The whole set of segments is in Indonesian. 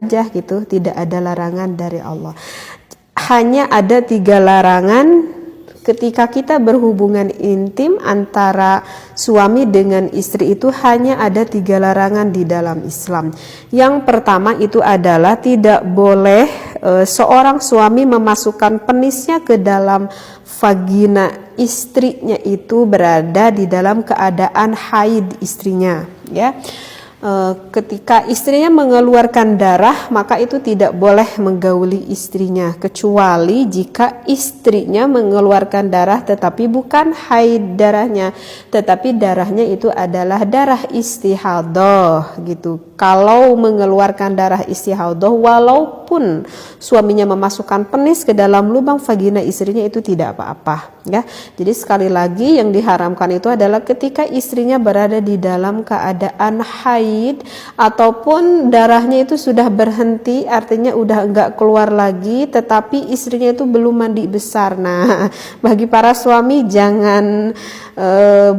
aja gitu, tidak ada larangan dari Allah. Hanya ada 3 larangan ketika kita berhubungan intim antara suami dengan istri, itu hanya ada 3 larangan di dalam Islam. Yang pertama itu adalah tidak boleh seorang suami memasukkan penisnya ke dalam vagina istrinya itu berada di dalam keadaan haid istrinya, ya. Ketika istrinya mengeluarkan darah, maka itu tidak boleh menggauli istrinya, kecuali jika istrinya mengeluarkan darah tetapi bukan haid darahnya, tetapi darahnya itu adalah darah istihadah gitu. Kalau mengeluarkan darah istihadah walaupun suaminya memasukkan penis ke dalam lubang vagina istrinya, itu tidak apa-apa, ya. Jadi sekali lagi yang diharamkan itu adalah ketika istrinya berada di dalam keadaan haid ataupun darahnya itu sudah berhenti, artinya udah enggak keluar lagi, tetapi istrinya itu belum mandi besar. Nah, bagi para suami jangan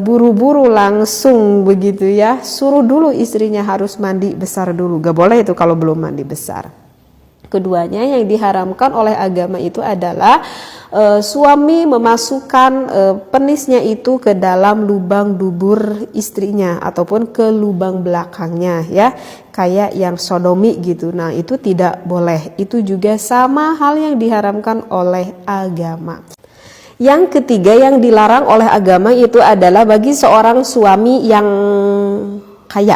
buru-buru langsung begitu ya, suruh dulu istrinya harus mandi besar dulu, gak boleh itu kalau belum mandi besar. Keduanya yang diharamkan oleh agama itu adalah suami memasukkan penisnya itu ke dalam lubang dubur istrinya ataupun ke lubang belakangnya, ya, kayak yang sodomi gitu. Nah, itu tidak boleh. Itu juga sama hal yang diharamkan oleh agama. Yang ketiga yang dilarang oleh agama itu adalah bagi seorang suami yang kaya.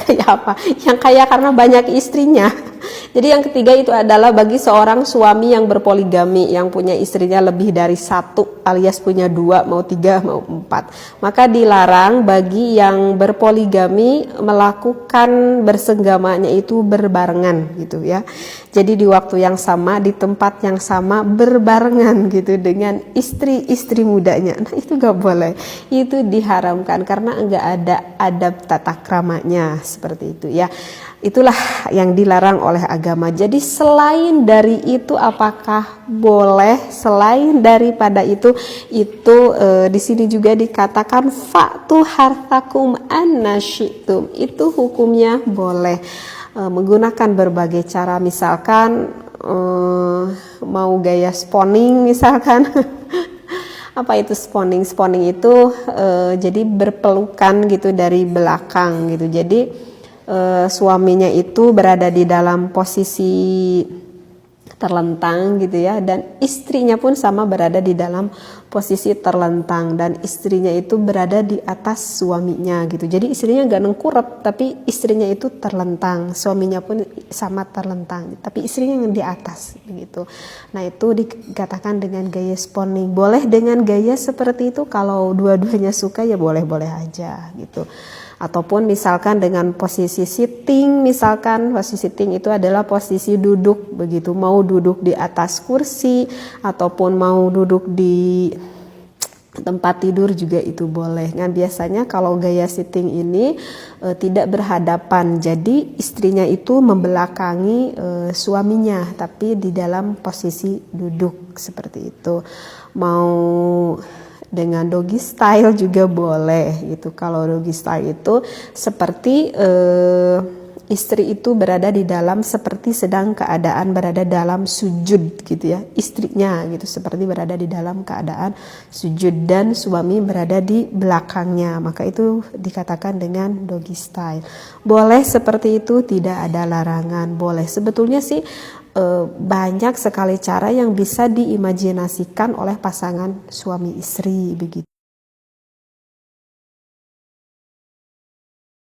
Kayak apa? Yang kaya karena banyak istrinya. Jadi yang ketiga itu adalah bagi seorang suami yang berpoligami, yang punya istrinya lebih dari 1 alias punya 2, mau 3, mau 4. Maka dilarang bagi yang berpoligami melakukan bersenggamanya itu berbarengan gitu ya. Jadi di waktu yang sama, di tempat yang sama, berbarengan gitu dengan istri-istri mudanya. Nah, itu gak boleh. Itu diharamkan karena enggak ada adab tata kramanya seperti itu ya. Itulah yang dilarang oleh agama. Jadi selain dari itu apakah boleh? Selain daripada itu di sini juga dikatakan fa'tu harthakum anna syi'tum. Itu hukumnya boleh. Menggunakan berbagai cara, misalkan mau gaya spawning misalkan. Apa itu spawning? Spawning itu jadi berpelukan gitu dari belakang gitu. Jadi suaminya itu berada di dalam posisi terlentang gitu ya, dan istrinya pun sama berada di dalam posisi terlentang, dan istrinya itu berada di atas suaminya gitu. Jadi istrinya gak nengkurep, tapi istrinya itu terlentang, suaminya pun sama terlentang, tapi istrinya yang di atas begitu. Nah, itu dikatakan dengan gaya spawning. Boleh dengan gaya seperti itu, kalau dua-duanya suka ya boleh-boleh aja gitu. Ataupun misalkan dengan posisi sitting, misalkan posisi sitting itu adalah posisi duduk begitu, mau duduk di atas kursi ataupun mau duduk di tempat tidur juga itu boleh. Nah, biasanya kalau gaya sitting ini tidak berhadapan, jadi istrinya itu membelakangi suaminya tapi di dalam posisi duduk seperti itu. Mau dengan doggy style juga boleh gitu. Kalau doggy style itu seperti istri itu berada di dalam, seperti sedang keadaan berada dalam sujud gitu ya, istrinya gitu seperti berada di dalam keadaan sujud dan suami berada di belakangnya, maka itu dikatakan dengan doggy style. Boleh seperti itu, tidak ada larangan, boleh. Sebetulnya sih banyak sekali cara yang bisa diimajinasikan oleh pasangan suami istri begitu.